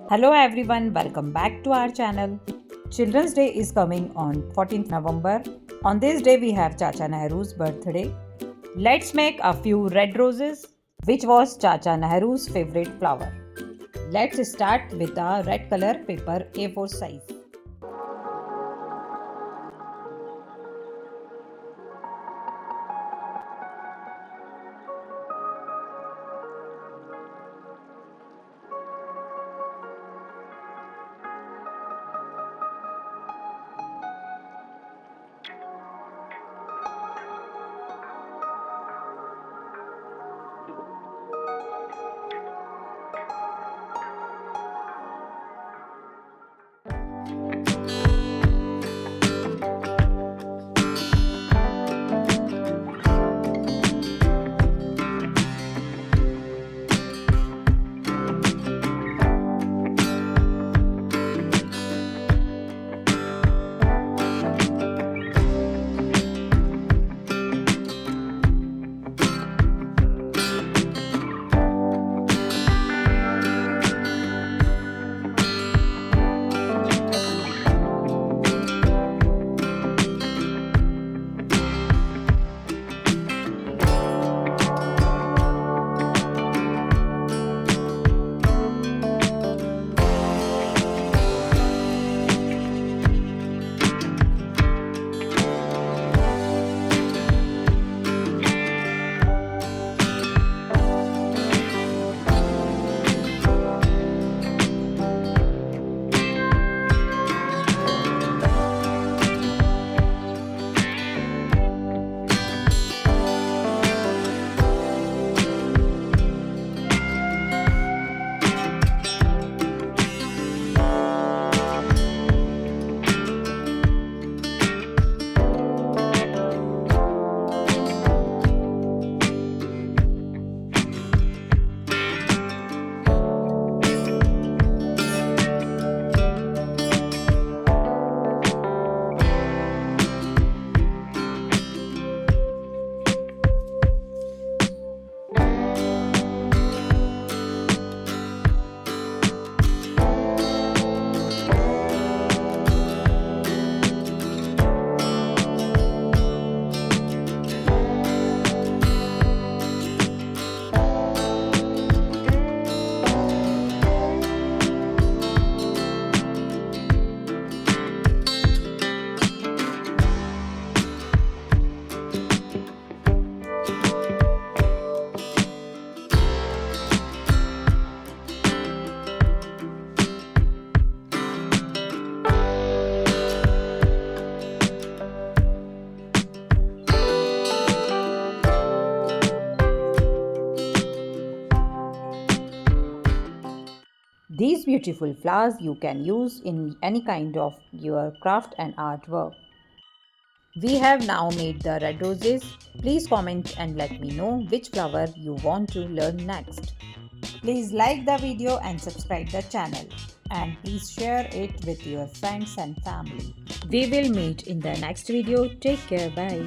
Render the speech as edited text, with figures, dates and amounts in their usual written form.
Hello everyone, welcome back to our channel. Children's Day is coming on 14th November. On this day we have Chacha Nehru's birthday. Let's make a few red roses, which was Chacha Nehru's favorite flower. Let's start with a red color paper A4 size. These beautiful flowers you can use in any kind of your craft and artwork. We have now made the red roses. Please comment and let me know which flower you want to learn next. Please like the video and subscribe the channel. And please share it with your friends and family. We will meet in the next video. Take care. Bye.